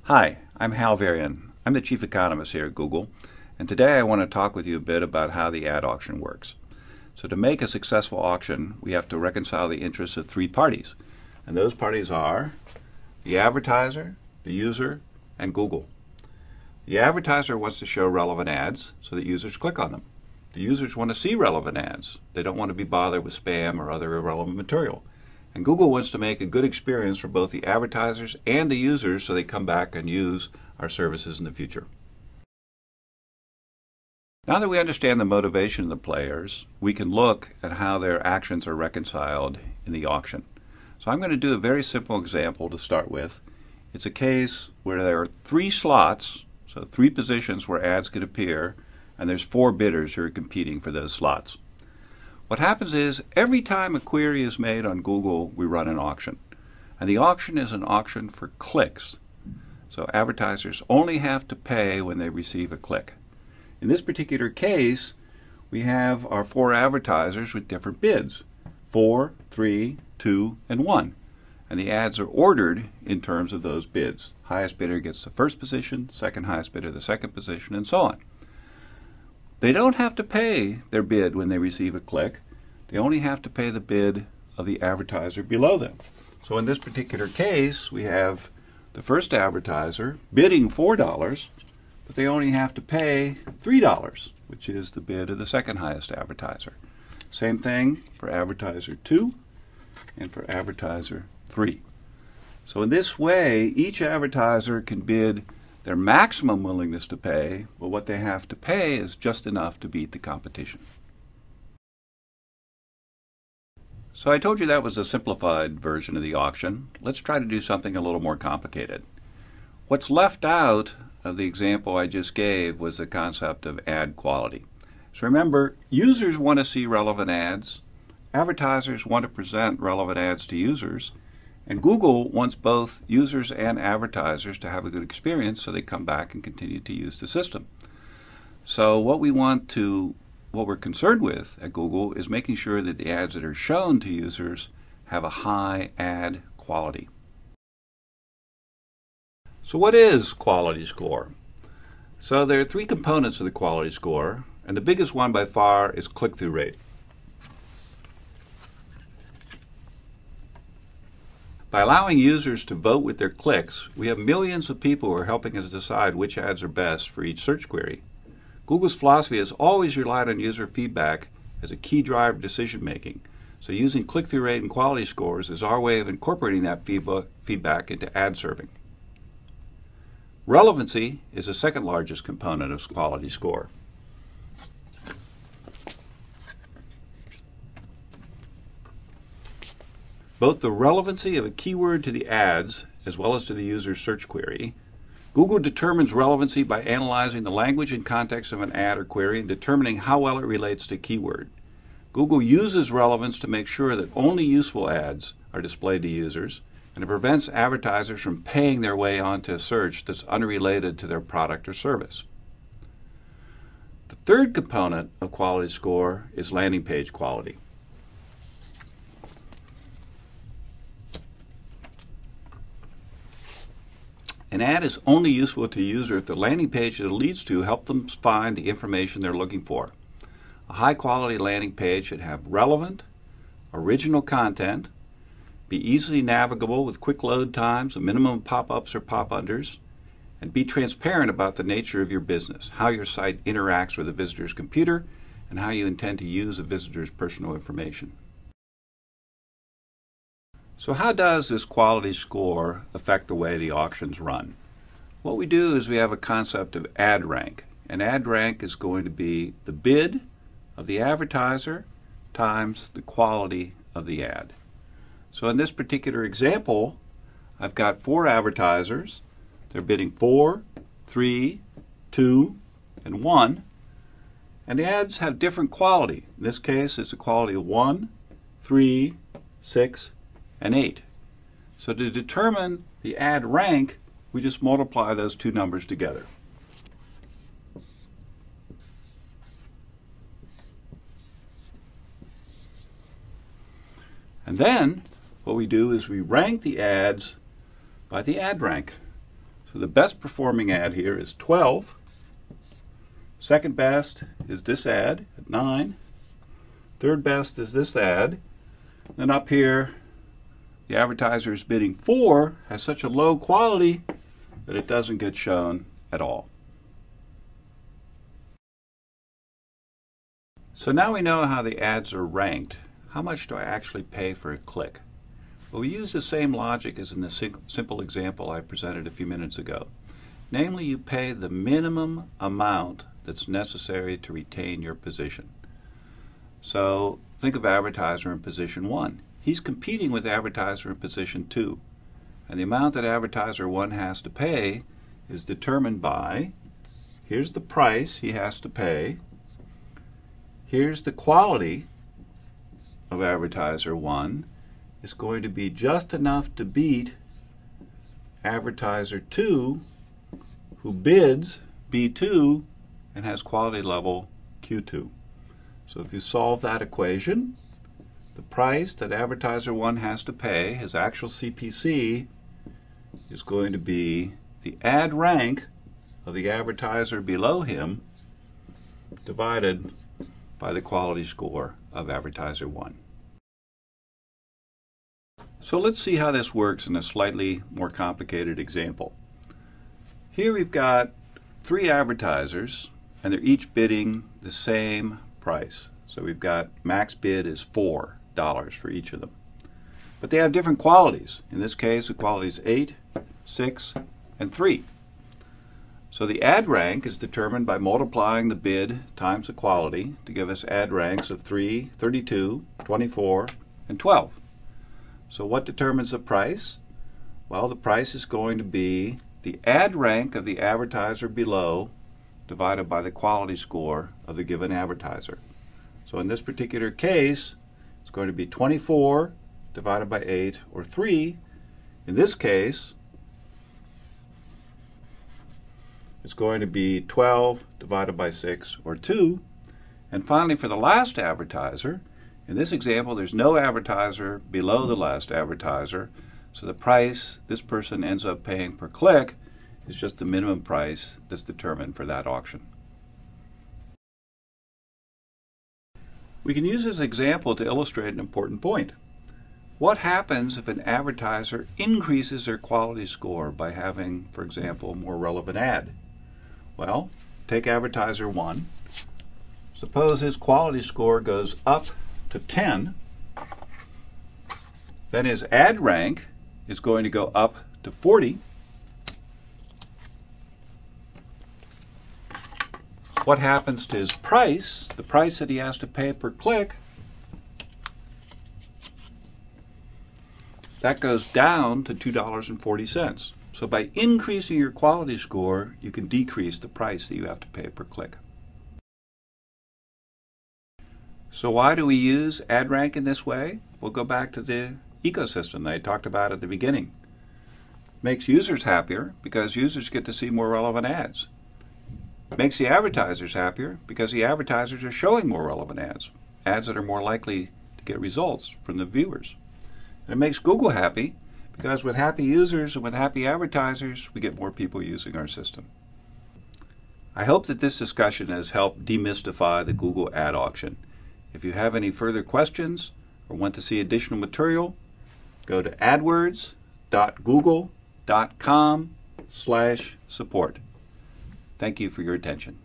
Hi, I'm Hal Varian. I'm the Chief Economist here at Google, and today I want to talk with you a bit about how the ad auction works. So to make a successful auction, we have to reconcile the interests of three parties, and those parties are the advertiser, the user, and Google. The advertiser wants to show relevant ads so that users click on them. The users want to see relevant ads. They don't want to be bothered with spam or other irrelevant material. And Google wants to make a good experience for both the advertisers and the users so they come back and use our services in the future. Now that we understand the motivation of the players, we can look at how their actions are reconciled in the auction. So I'm going to do a very simple example to start with. It's a case where there are three slots, so three positions where ads could appear, and there's four bidders who are competing for those slots. What happens is every time a query is made on Google, we run an auction. And the auction is an auction for clicks. So advertisers only have to pay when they receive a click. In this particular case, we have our four advertisers with different bids: 4, 3, 2, and 1. And the ads are ordered in terms of those bids. Highest bidder gets the first position, second highest bidder the second position, and so on. They don't have to pay their bid when they receive a click. They only have to pay the bid of the advertiser below them. So in this particular case, we have the first advertiser bidding $4, but they only have to pay $3, which is the bid of the second highest advertiser. Same thing for advertiser 2 and for advertiser 3. So in this way, each advertiser can bid their maximum willingness to pay, but what they have to pay is just enough to beat the competition. So I told you that was a simplified version of the auction. Let's try to do something a little more complicated. What's left out of the example I just gave was the concept of ad quality. So remember, users want to see relevant ads, advertisers want to present relevant ads to users, and Google wants both users and advertisers to have a good experience so they come back and continue to use the system. So what we're concerned with at Google is making sure that the ads that are shown to users have a high ad quality. So what is quality score? So there are three components of the quality score, and the biggest one by far is click-through rate. By allowing users to vote with their clicks, we have millions of people who are helping us decide which ads are best for each search query. Google's philosophy has always relied on user feedback as a key driver of decision making. So using click-through rate and quality scores is our way of incorporating that feedback into ad serving. Relevancy is the second largest component of quality score. Both the relevancy of a keyword to the ads as well as to the user's search query. Google determines relevancy by analyzing the language and context of an ad or query and determining how well it relates to keyword. Google uses relevance to make sure that only useful ads are displayed to users, and it prevents advertisers from paying their way onto a search that's unrelated to their product or service. The third component of quality score is landing page quality. An ad is only useful to a user if the landing page that it leads to helps them find the information they're looking for. A high-quality landing page should have relevant, original content, be easily navigable with quick load times, a minimum of pop-ups or pop-unders, and be transparent about the nature of your business, how your site interacts with a visitor's computer, and how you intend to use a visitor's personal information. So how does this quality score affect the way the auctions run? What we do is we have a concept of ad rank. And ad rank is going to be the bid of the advertiser times the quality of the ad. So in this particular example, I've got four advertisers. They're bidding 4, 3, 2, and 1. And the ads have different quality. In this case, it's a quality of 1, 3, 6, and 8. So to determine the ad rank, we just multiply those two numbers together. And then what we do is we rank the ads by the ad rank. So the best performing ad here is 12. Second best is this ad at 9. Third best is this ad. Then up here, the advertiser is bidding 4 has such a low quality that it doesn't get shown at all. So now we know how the ads are ranked. How much do I actually pay for a click? Well, we use the same logic as in the simple example I presented a few minutes ago. Namely, you pay the minimum amount that's necessary to retain your position. So think of advertiser in position 1. He's competing with advertiser in position 2. And the amount that advertiser 1 has to pay is determined by, here's the price he has to pay, here's the quality of advertiser 1, is going to be just enough to beat advertiser 2, who bids B2 and has quality level Q2. So if you solve that equation, the price that advertiser 1 has to pay, his actual CPC, is going to be the ad rank of the advertiser below him divided by the quality score of advertiser 1. So let's see how this works in a slightly more complicated example. Here we've got 3 advertisers, and they're each bidding the same price. So we've got max bid is $4 for each of them. But they have different qualities. In this case, the quality is 8, 6, and 3. So the ad rank is determined by multiplying the bid times the quality to give us ad ranks of 3, 32, 24, and 12. So what determines the price? Well, the price is going to be the ad rank of the advertiser below divided by the quality score of the given advertiser. So in this particular case, it's going to be 24 divided by 8, or 3. In this case, it's going to be 12 divided by 6, or 2. And finally, for the last advertiser, in this example, there's no advertiser below the last advertiser, so the price this person ends up paying per click is just the minimum price that's determined for that auction. We can use this example to illustrate an important point. What happens if an advertiser increases their quality score by having, for example, a more relevant ad? Well, take advertiser 1. Suppose his quality score goes up to 10. Then his ad rank is going to go up to 40. What happens to his price, the price that he has to pay per click? That goes down to $2.40. So by increasing your quality score, you can decrease the price that you have to pay per click. So why do we use ad rank in this way? We'll go back to the ecosystem that I talked about at the beginning. Makes users happier because users get to see more relevant ads. Makes the advertisers happier because the advertisers are showing more relevant ads, ads that are more likely to get results from the viewers. And it makes Google happy because with happy users and with happy advertisers, we get more people using our system. I hope that this discussion has helped demystify the Google ad auction. If you have any further questions or want to see additional material, go to adwords.google.com/support. Thank you for your attention.